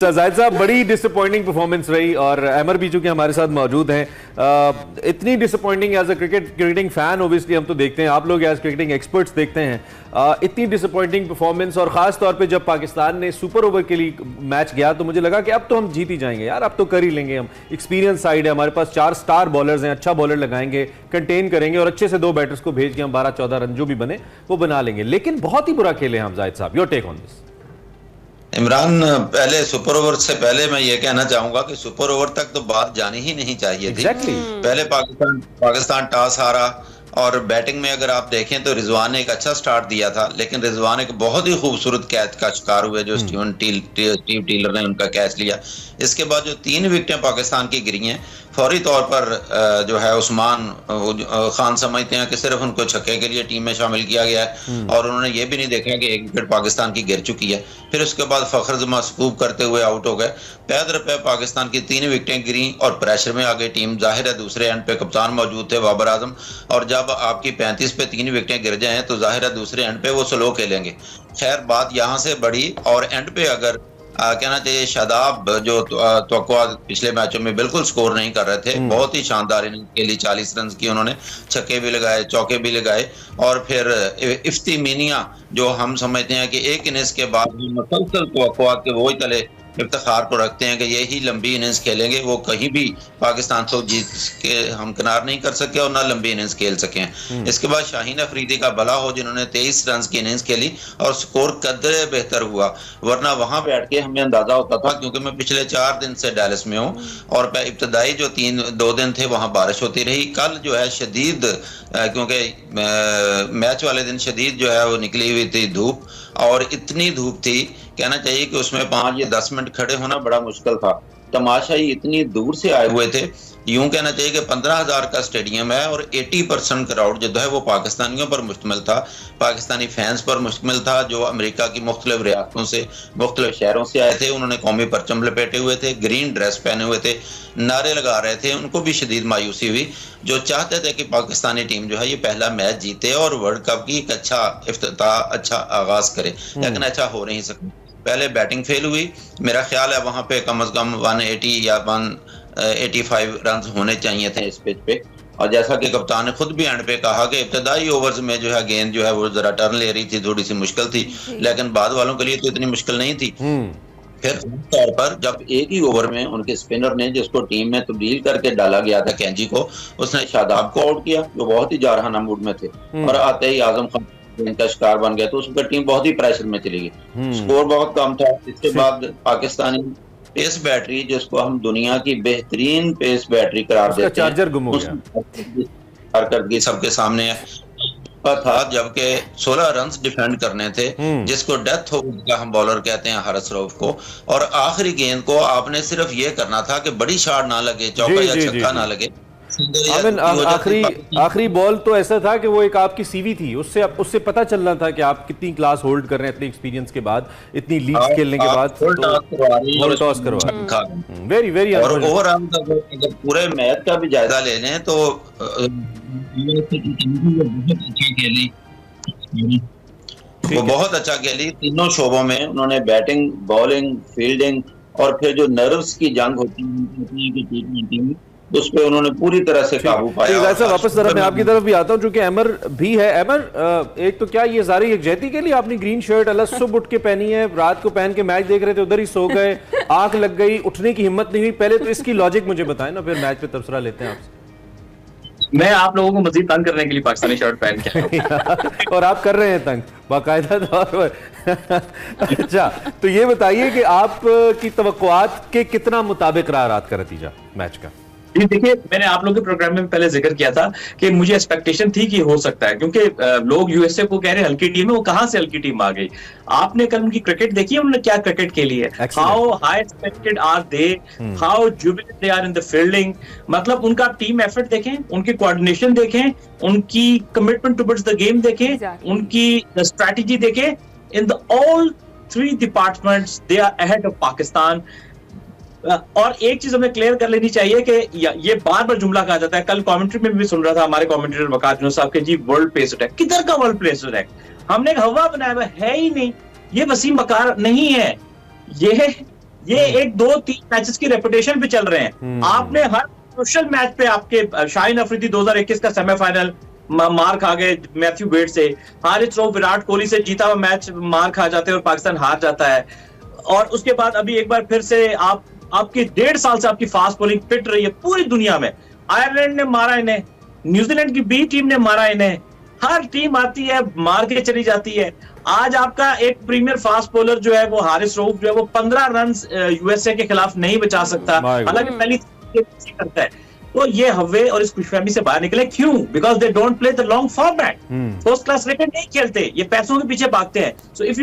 जाहिद साहब, बड़ी disappointing performance रही और अमर भी चूंकि हमारे साथ मौजूद हैं, इतनी disappointing as a cricketing fan obviously हम तो देखते हैं, आप लोग एज क्रिकेटिंग एक्सपर्ट्स देखते हैं, इतनी डिसअपॉइंटिंग परफॉर्मेंस और खास तौर पे जब पाकिस्तान ने सुपर ओवर के लिए मैच गया तो मुझे लगा कि अब तो हम जीत ही जाएंगे यार, अब तो कर ही लेंगे हम, एक्सपीरियंस साइड है हमारे पास, 4 स्टार बॉलर्स हैं, अच्छा बॉलर लगाएंगे, कंटेन करेंगे और अच्छे से 2 बैटर्स को भेज के हम 12-14 रन जो भी बने वो बना लेंगे। लेकिन बहुत ही बुरा खेले हम। जाहिद साहब, your take on this. Imran, पहले सुपर ओवर से पहले मैं ये कहना चाहूंगा कि सुपर ओवर तक तो बात जानी ही नहीं चाहिए थी। पहले पाकिस्तान टॉस हारा और बैटिंग में अगर आप देखें तो रिजवान ने एक अच्छा स्टार्ट दिया था, लेकिन रिजवान एक बहुत ही खूबसूरत कैच का शिकार हुए जो स्टीव टीलर ने उनका कैच लिया। इसके बाद जो 3 विकेटें पाकिस्तान की गिरी हैं, फौरी तौर पर जो है उस्मान खान समझते हैं कि सिर्फ उनको छक्के के लिए टीम में शामिल किया गया है और उन्होंने ये भी नहीं देखा कि 1 विकेट पाकिस्तान की गिर चुकी है। फिर उसके बाद फखर जमा स्कूप करते हुए आउट हो गए। पैद पाकिस्तान की 3 विकेटें गिरी और प्रेशर में आ गई टीम। जाहिर है दूसरे एंड पे कप्तान मौजूद थे बाबर आजम, और जब आपकी 35 पे 3 विकेटें गिर जाएं तो जाहिर है दूसरे एंड पे वो स्लो खेलेंगे। खैर, बात यहाँ से बढ़ी और एंड पे अगर कहना चाहिए शादाब जो तो पिछले मैचों में बिल्कुल स्कोर नहीं कर रहे थे, बहुत ही शानदार इनिंग्स खेली, 40 रन की उन्होंने, छक्के भी लगाए, चौके भी लगाए। और फिर इफ्ती मीनिया जो हम समझते हैं कि एक इनिंग्स के बाद मुसलसल के वो ही तले इफ्तिखार को रखते हैं कि यही लंबी इनिंग्स खेलेंगे, वो कहीं भी पाकिस्तान को जीत के हम किनार नहीं कर सके और ना लंबी इनिंग्स खेल सके। इसके बाद शाहीन अफरीदी का भला हो जिन्होंने 23 रन की इनिंग्स खेली और स्कोर कदरे बेहतर हुआ, वरना वहां बैठ के हमें अंदाजा होता था, क्योंकि मैं पिछले 4 दिन से डैलस में हूँ और इब्तदाई जो 2 दिन थे वहां बारिश होती रही। कल जो है शदीद, क्योंकि मैच वाले दिन शदीद जो है वो निकली हुई थी धूप, और इतनी धूप थी कहना चाहिए कि उसमें 5 या 10 मिनट खड़े होना बड़ा मुश्किल था। तमाशाई इतनी दूर से आए हुए थे, यूं कहना चाहिए कि 15,000 का स्टेडियम है और 80% क्राउड जो है वो पाकिस्तानियों पर मुश्तमिल था, पाकिस्तानी फैंस पर मुश्तमिल था, जो अमेरिका की मुख्तलिफ रियासतों से, मुख्तलिफ शहरों से आए थे। उन्होंने कौमी परचम लपेटे हुए थे, ग्रीन ड्रेस पहने हुए थे, नारे लगा रहे थे। उनको भी शदीद मायूसी हुई, जो चाहते थे कि पाकिस्तानी टीम जो है ये पहला मैच जीते और वर्ल्ड कप की एक अच्छा इफ्तिताह, अच्छा आगाज करे, लेकिन अच्छा हो नहीं सका। पहले बैटिंग फेल हुई, मेरा ख्याल है वहां पे कम से कम 180 या 185 रन होने चाहिए थे इस पिच पे। और जैसा कि कप्तान ने खुद भी एंड पे कहा कि इब्तदाई ओवर्स में जो है गेंद जो है वो जरा टर्न ले रही थी, थोड़ी सी मुश्किल थी, लेकिन बाद वालों के लिए तो इतनी मुश्किल नहीं थी। फिर तौर पर जब एक ही ओवर में उनके स्पिनर ने, जिसको टीम में तब्दील करके डाला गया था कैंजी को, उसने शादाब को आउट किया जो बहुत ही जारहाना मूड में थे, और आते ही आजम खान इनका शिकार बन गया, तो उसकी टीम बहुत ही प्रेशर में चली गई, स्कोर बहुत कम था। इसके बाद पाकिस्तानी पेस बैटरी, जिसको हम दुनिया की बेहतरीन पेस बैटरी करार देते हैं, चार्जर गुम हो गया, सबके सामने था, जबकि 16 रन डिफेंड करने थे, जिसको डेथ ओवर का हम बॉलर कहते हैं हारिस रऊफ को, और आखिरी गेंद को आपने सिर्फ ये करना था कि बड़ी शॉट ना लगे, चौका या छक्का ना लगे। आखिरी बॉल तो ऐसा था कि वो एक आपकी सीवी थी, उससे पता चलना था कि आप कितनी क्लास होल्ड कर रहे हैं इतने एक्सपीरियंस के बाद, इतनी लीग खेलने के बाद, टॉस करवा वेरी वेरी। और ओवरऑल अगर पूरे मैच का भी जायजा ले लें तो वो बहुत अच्छा खेली, तीनों शोबों में उन्होंने बैटिंग, बॉलिंग, फील्डिंग और फिर जो नर्व्स की जंग होती है उस पे उन्होंने पूरी तरह से काबू पाया। वैसे वापस तरफ मैं आपकी तरफ भी आता हूं, क्योंकि अमर भी है। अमर, एक तो क्या ये सारी यकजहती के लिए आपने ग्रीन शर्ट अलग सुबह उठ के पहनी है, रात को पहन के मैच देख रहे थे, उधर ही सो गए, आंख लग गई, उठने की हिम्मत नहीं हुई? पहले तो इसकी लॉजिक मुझे बताएं ना, फिर मैच पे तबसरा लेते हैं आपसे। मैं आप लोगों को मजीद तंग करने के लिए पाकिस्तानी शर्ट पहन के और आप कर रहे हैं तंग बाकायदा तौर पर। अच्छा, तो ये बताइए कि आप की तवक्कुआत के कितना मुताबिक रहा रात का नतीजा मैच का? देखिए, मैंने आप लोगों के प्रोग्राम में पहले जिक्र किया था कि मुझे एक्सपेक्टेशन थी कि हो सकता है, क्योंकि लोग यूएसए को कह रहे हैं हल्की टीम है, वो कहां से हल्की टीम आ गई? आपने कल उनकी क्रिकेट देखी है, उन्होंने क्या क्रिकेट खेली है, how high expected are they, how jubilant they are in the fielding. मतलब उनका टीम एफर्ट देखें, उनकी कोऑर्डिनेशन देखें, उनकी कमिटमेंट टुवर्ड्स द गेम देखें, उनकी स्ट्रेटजी देखें। In the all 3 departments they are ahead of Pakistan. और एक चीज हमें क्लियर कर लेनी चाहिए कि ये बार बार जुमला कहा जाता है, कल कमेंट्री में भी सुन रहा था हमारे कमेंटेटर वकार जुनूद साहब के, जी वर्ल्ड पेस अटैक, किधर का वर्ल्ड पेस अटैक? हमने एक हवा बनाया हुआ है ही नहीं, ये वसीम बकार नहीं है, ये ये 1-2-3 मैचेस की रेपुटेशन पे चल रहे हैं। आपने हर क्रूशियल मैच पे आपके शाहीन अफरीदी 2021 का सेमीफाइनल मार खा गए मैथ्यू वेड से, हारिस रऊफ विराट कोहली से जीता हुआ मैच मार खा जाते हैं और पाकिस्तान हार जाता है। और उसके बाद अभी एक बार फिर से आपकी 1.5 साल से आपकी फास्ट बॉलिंग फिट रही है पूरी दुनिया में। आयरलैंड ने मारा इन्हें, न्यूजीलैंड की बी टीम ने मारा इन्हें, हर टीम आती है मार के चली जाती है। आज आपका एक प्रीमियर फास्ट बॉलर जो है वो हारिस रऊफ जो है वो 15 रन यूएसए के खिलाफ नहीं बचा सकता, हालांकि पहली करता है। तो ये हवे और इस खुशफहमी से बाहर निकले, क्यों? Because they don't play the long format, first class cricket नहीं खेलते, ये पैसों के पीछे भागते हैं। So if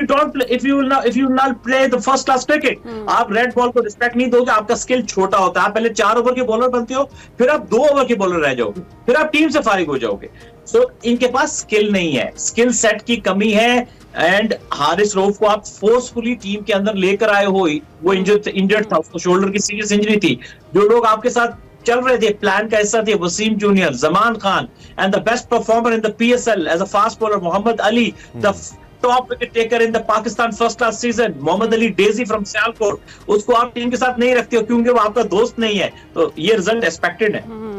you will not play the first class cricket, आप रेड बॉल को रिस्पेक्ट नहीं दोगे, आपका स्किल छोटा होता है। आप पहले 4 ओवर के बॉलर बनते हो, फिर आप 2 ओवर के बॉलर रह जाओगे, फिर आप टीम से फारिग हो जाओगे। सो इनके पास स्किल नहीं है, स्किल सेट की कमी है। एंड हारिस रऊफ को आप फोर्सफुली टीम के अंदर लेकर आए हो, वो इंजर्ड था, उसको शोल्डर की सीरियस इंजरी थी। जो लोग आपके साथ चल रहे थे, प्लान का हिस्सा थे, Wasim junior, Zaman Khan, and the best performer in the PSL as a fast bowler Mohammad Ali, the top wicket taker in the Pakistan first class season Mohammad Ali डेजी फ्रॉम सियालकोट, उसको आप टीम के साथ नहीं रखते हो क्योंकि वो आपका दोस्त नहीं है। तो ये रिजल्ट एक्सपेक्टेड है।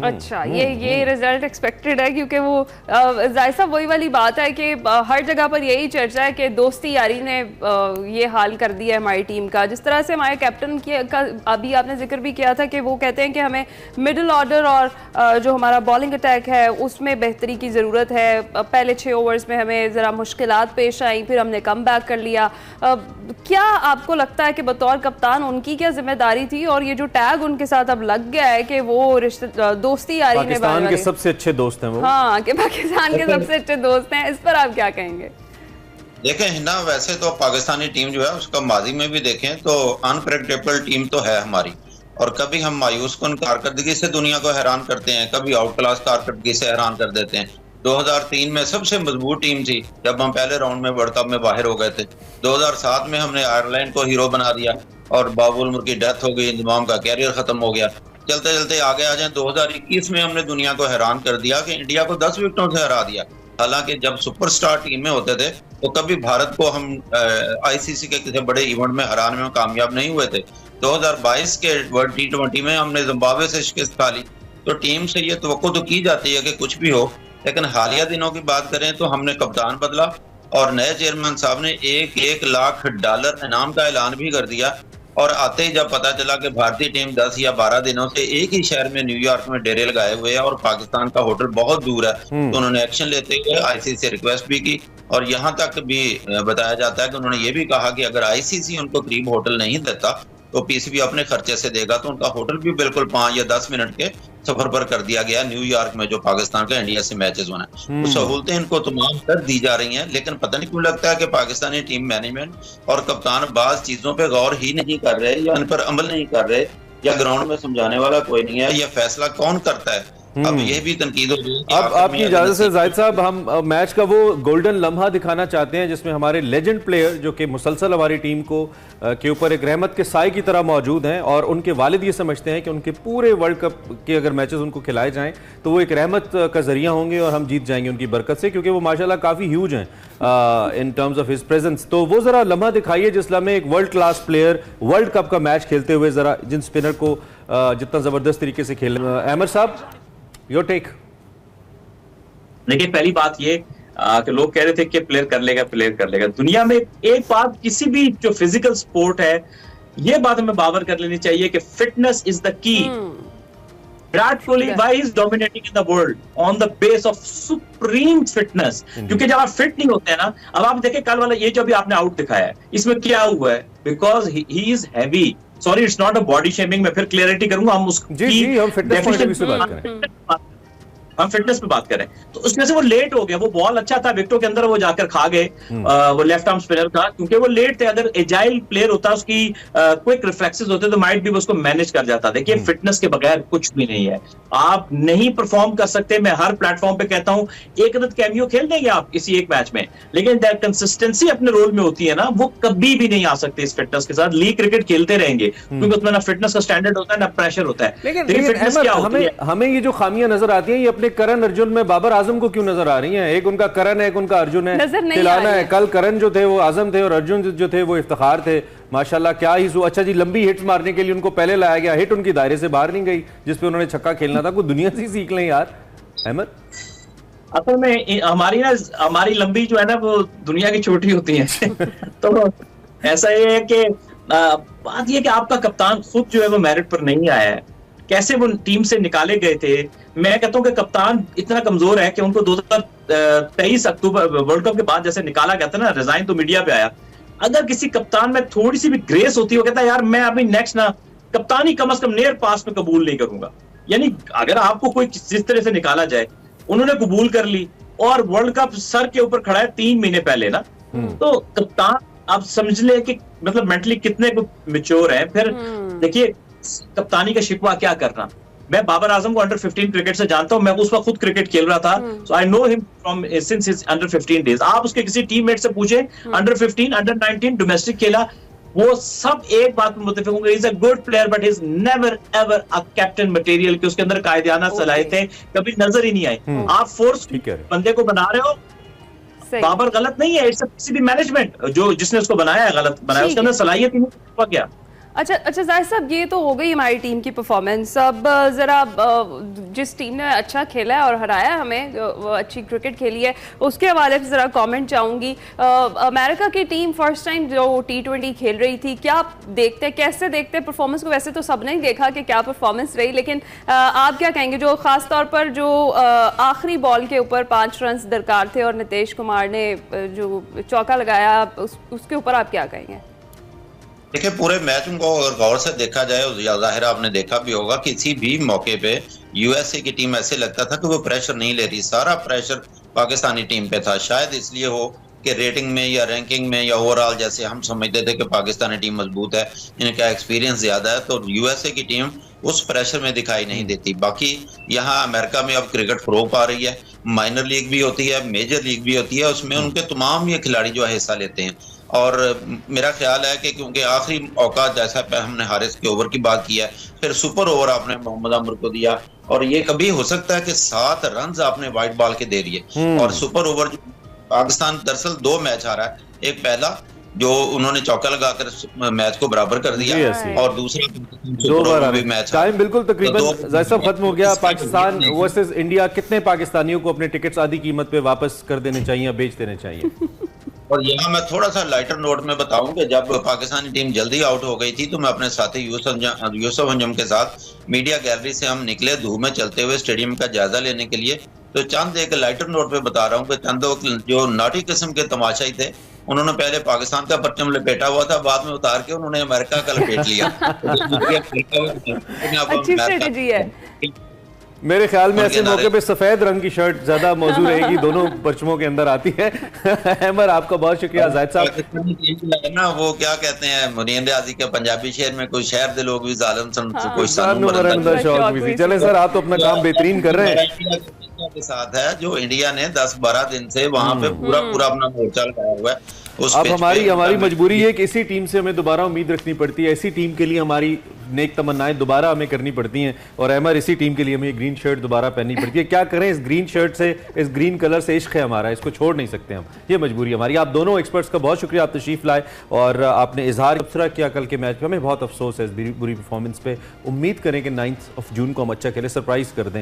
अच्छा, ये रिजल्ट एक्सपेक्टेड है क्योंकि वो जायसा वही वाली बात है कि हर जगह पर यही चर्चा है कि दोस्ती यारी ने ये हाल कर दिया है हमारी टीम का। जिस तरह से हमारे कैप्टन का अभी आपने जिक्र भी किया था कि वो कहते हैं कि हमें मिडिल ऑर्डर और जो हमारा बॉलिंग अटैक है उसमें बेहतरी की ज़रूरत है। पहले 6 ओवर्स में हमें ज़रा मुश्किलात पेश आई, फिर हमने कम बैक कर लिया। क्या आपको लगता है कि बतौर कप्तान उनकी क्या जिम्मेदारी थी, और ये जो टैग उनके साथ अब लग गया है कि वो दोस्ती यारी ने पाकिस्तान के सबसे अच्छे दोस्त हैं वो, हाँ, कि पाकिस्तान के सबसे अच्छे दोस्त हैं, इस पर आप क्या कहेंगे? देखें हिना, वैसे तो पाकिस्तानी टीम जो है उसका माजी में भी देखें तो अनप्रेडिक्टेबल टीम तो है हमारी, और कभी हम मायूस कुन कारकर्दगी से दुनिया को हैरान करते हैं, कभी आउट क्लास कारकर्दगी से हैरान कर देते हैं। 2003 में सबसे मजबूत टीम थी जब हम पहले राउंड में वर्ल्ड कप में बाहर हो गए थे। 2007 में हमने आयरलैंड को हीरो बना दिया और बाबुल मुर की डेथ हो गई, इंजमाम का कैरियर खत्म हो गया। चलते चलते आगे आ जाए 2021 में हमने दुनिया को हैरान कर दिया कि इंडिया को 10 विकेटों से हरा दिया। हालांकि जब सुपरस्टार टीम में होते थे तो कभी भारत को हम आईसीसी के किसी बड़े इवेंट में हराने में कामयाब नहीं हुए थे। 2022 के वर्ल्ड T20 में हमने जिम्बाब्वे से शिकस्त खा ली। तो टीम से ये तवक्को तो की जाती है कि कुछ भी हो, लेकिन हालिया दिनों की बात करें तो हमने कप्तान बदला और नए चेयरमैन साहब ने $1 लाख इनाम का ऐलान भी कर दिया। और आते ही जब पता चला कि भारतीय टीम 10 या 12 दिनों से एक ही शहर में न्यूयॉर्क में डेरे लगाए हुए है और पाकिस्तान का होटल बहुत दूर है, तो उन्होंने एक्शन लेते हुए आईसीसी से रिक्वेस्ट भी की। और यहाँ तक भी बताया जाता है कि उन्होंने ये भी कहा कि अगर आईसीसी उनको करीब होटल नहीं देता तो पीसीबी अपने खर्चे से देगा। तो उनका होटल भी बिल्कुल 5 या 10 मिनट के सफर पर कर दिया गया न्यूयॉर्क में, जो पाकिस्तान का इंडिया से मैचेस होना है। तो सहूलतें इनको तमाम कर दी जा रही हैं, लेकिन पता नहीं क्यों लगता है कि पाकिस्तानी टीम मैनेजमेंट और कप्तान बाज चीजों पे गौर ही नहीं कर रहे या इन पर अमल नहीं कर रहे, या ग्राउंड में समझाने वाला कोई नहीं है। यह फैसला कौन करता है? अब ये भी तनकीद हो रही है। अब आपकी इजाजत से जाहिद साहब, हम मैच का वो गोल्डन लम्हा दिखाना चाहते हैं जिसमें हमारे लेजेंड प्लेयर जो कि मुसलसल हमारी टीम को के ऊपर एक रहमत के साए की तरह मौजूद हैं, और उनके वालिद ये समझते हैं कि उनके पूरे वर्ल्ड कप के अगर मैचेस उनको खिलाए जाएं तो वो एक रहमत का जरिया होंगे और हम जीत जाएंगे उनकी बरकत से, क्योंकि वो माशाल्लाह काफ़ी ह्यूज हैं in terms of his presence. तो वो ज़रा लम्हा दिखाइए जिस लम्हे एक world class player world cup का मैच खेलते हुए ज़रा जिन स्पिनर को जितना ज़बरदस्त तरीके से खेल। अहमद साहब, योर टेक। देखिए, पहली बात ये कि लोग कह रहे थे कि प्लेयर कर लेगा। दुनिया में एक बात, किसी भी जो फिजिकल स्पोर्ट है, ये बात हमें बावर कर लेनी चाहिए कि fitness is the key. Virat Kohli why is dominating in the world on the base of supreme fitness, क्योंकि जब आप फिट नहीं होते हैं ना, अब आप देखें कल वाला ये जो भी आपने आउट दिखाया है, इसमें क्या हुआ है? Because he is heavy. Sorry, it's not a body shaming, मैं फिर क्लियरिटी करूंगा। हम हम फिटनेस पे बात करें तो उसमें से वो लेट हो गया। वो बॉल अच्छा था, विकेटों के अंदर वो जाकर खा गए, वो लेफ्ट आर्म स्पिनर था, क्योंकि वो लेट थे। अगर एजाइल प्लेयर होता, उसकी क्विक रिफ्लेक्सेस होते तो माइट भी उसको मैनेज कर जाता। देखिए, फिटनेस के बगैर कुछ भी नहीं है, आप नहीं परफॉर्म कर सकते। मैं हर प्लेटफॉर्म पे कहता हूं, एक रन कैमियो खेल देंगे आप किसी एक मैच में, लेकिन कंसिस्टेंसी अपने रोल में होती है ना, वो कभी भी नहीं आ सकती इस फिटनेस के साथ। लीग क्रिकेट खेलते रहेंगे क्योंकि उसमें ना फिटनेस का स्टैंडर्ड होता है ना प्रेशर होता है। लेकिन हमें ये जो खामियां नजर आती हैं ये अपने इतने करण अर्जुन में बाबर आजम को क्यों नजर आ रही हैं? एक उनका करण है, एक उनका अर्जुन है, खिलाना है। कल करण जो थे वो आजम थे और अर्जुन जो थे वो इफ्तिखार थे। माशाल्लाह क्या ही अच्छा जी, लंबी हिट्स मारने के लिए उनको पहले लाया गया, हिट उनकी दायरे से बाहर नहीं गई जिसपे उन्होंने छक्का खेलना था। कोई दुनिया से सीख लें यार अहमद। असल में हमारी लंबी जो है ना वो दुनिया की छोटी होती है। तो ऐसा ये है कि बात ये कि आपका कप्तान खुद जो है वो मेरिट पर नहीं आया है, कैसे वो टीम से निकाले गए थे। मैं कहता हूँ कि कप्तान इतना कमजोर है कि उनको 2023 अक्टूबर वर्ल्ड कप के बाद जैसे निकाला गया था ना, रिजाइन तो मीडिया पे आया। अगर किसी कप्तान में थोड़ी सी भी ग्रेस होती है, वो कहता है यार मैं अभी नेक्स्ट ना कप्तानी कम से कम नियर पास में कबूल नहीं करूंगा। यानी अगर आपको कोई जिस तरह से निकाला जाए, उन्होंने कबूल कर ली और वर्ल्ड कप सर के ऊपर खड़ा है 3 महीने पहले ना, तो कप्तान आप समझ ले कि मतलब मेंटली कितने मैच्योर है। फिर देखिए कप्तानी का शिकवा क्या करना। मैं बाबर आजम को अंडर 15 क्रिकेट से जानता हूं, मैं उस वक्त खुद क्रिकेट खेल रहा था, so I know him from since his under 15 days. आप उसके किसी टीममेट से पूछे अंडर 15 अंडर 19 डोमेस्टिक खेला, वो सब एक बात में मुत्तफिक होंगे, is a good player but is never ever a captain material, कि उसके अंदर कायदाना सलाहियतें कभी नजर ही नहीं आई। आप फोर्स बंदे को बना रहे हो, बाबर गलत नहीं है, इट्स किसी भी मैनेजमेंट जो जिसने उसको बनाया है गलत बनाया, उसके अंदर सलाहियत ही नहीं क्या। अच्छा जाहिर साहब, ये तो हो गई हमारी टीम की परफॉर्मेंस। अब जरा जिस टीम ने अच्छा खेला है और हराया हमें, वो अच्छी क्रिकेट खेली है, उसके हवाले से जरा कमेंट चाहूंगी। अमेरिका की टीम फर्स्ट टाइम जो T20 खेल रही थी, क्या देखते कैसे देखते परफॉर्मेंस को? वैसे तो सबने ही देखा कि क्या परफॉर्मेंस रही, लेकिन आप क्या कहेंगे जो खास तौर पर जो आखिरी बॉल के ऊपर 5 रन दरकार थे और नीतीश कुमार ने जो चौका लगाया, उसके ऊपर आप क्या कहेंगे? देखिए पूरे मैच को अगर गौर से देखा जाए, जाहिर आपने देखा भी होगा, किसी भी मौके पे यूएसए की टीम ऐसे लगता था कि वो प्रेशर नहीं ले रही, सारा प्रेशर पाकिस्तानी टीम पे था। शायद इसलिए हो कि रेटिंग में या रैंकिंग में या ओवरऑल जैसे हम समझते थे कि पाकिस्तानी टीम मजबूत है, इनका एक्सपीरियंस ज्यादा है, तो यूएसए की टीम उस प्रेशर में दिखाई नहीं देती। बाकी यहाँ अमेरिका में अब क्रिकेट फरोग पा रही है, माइनर लीग भी होती है, मेजर लीग भी होती है, उसमें उनके तमाम ये खिलाड़ी जो है हिस्सा लेते हैं। और मेरा ख्याल है कि क्योंकि आखिरी मौका जैसा हमने हारिस के ओवर की बात की है, फिर सुपर ओवर आपने मोहम्मद अमर को दिया, और ये कभी हो सकता है कि 7 रन आपने वाइट बॉल के दे दिए। और सुपर ओवर पाकिस्तान दरअसल 2 मैच आ रहा है, एक पहला जो उन्होंने चौका लगाकर मैच को बराबर कर दिया, और दूसरा भी मैच टाइम बिल्कुल तकरीबन जैसा खत्म हो गया। पाकिस्तान वर्सेस इंडिया, कितने पाकिस्तानियों को अपने टिकट्स आधी कीमत पे वापस कर देने चाहिए, बेच देने चाहिए? और यहाँ मैं थोड़ा सा लाइटर नोट में बताऊं कि जब पाकिस्तानी टीम जल्दी आउट हो गई थी, तो मैं अपने साथी यूसुफ अंजम के साथ मीडिया गैलरी से हम निकले धूप में चलते हुए स्टेडियम का जायजा लेने के लिए। तो चंद एक लाइटर नोट पे बता रहा हूँ कि चंद जो नाटी किस्म के तमाशाई थे, उन्होंने पहले पाकिस्तान का परचम लपेटा हुआ था, बाद में उतार के उन्होंने अमेरिका का लपेट लिया। अच्छी स्ट्रेटजी है। मेरे ख्याल में ऐसे मौके पे सफेद रंग की शर्ट ज्यादा मौजूद रहेगी, दोनों परचमों के अंदर आती है। अहमद आपका बहुत शुक्रिया। जाहिद साहब ना वो क्या कहते हैं मुनीर रियाजी के पंजाबी शेर में, कोई शहर दे लोग भी जालिम कोई चले सर, आप तो अपना काम बेहतरीन कर रहे हैं। के साथ है जो इंडिया ने 10-12 दिन से वहां पे पूरा अपना मोर्चा लगाया हुआ है। अब हमारी मजबूरी है कि इसी टीम से हमें दोबारा उम्मीद रखनी पड़ती है, इसी टीम के लिए हमारी नेक तमन्नाएं दोबारा हमें करनी पड़ती हैं, और अहमद इसी टीम के लिए हमें ग्रीन शर्ट दोबारा पहननी पड़ती है। क्या करें, इस ग्रीन शर्ट से, इस ग्रीन कलर से इश्क है हमारा, इसको छोड़ नहीं सकते हम, ये मजबूरी हमारी। आप दोनों एक्सपर्ट्स का बहुत शुक्रिया, आप तशरीफ लाए और आपने इजहार तबसरा किया कल के मैच में। हमें बहुत अफसोस है इस बुरी परफॉर्मेंस पे। उम्मीद करें कि 9 जून को हम अच्छा खेले, सरप्राइज कर दें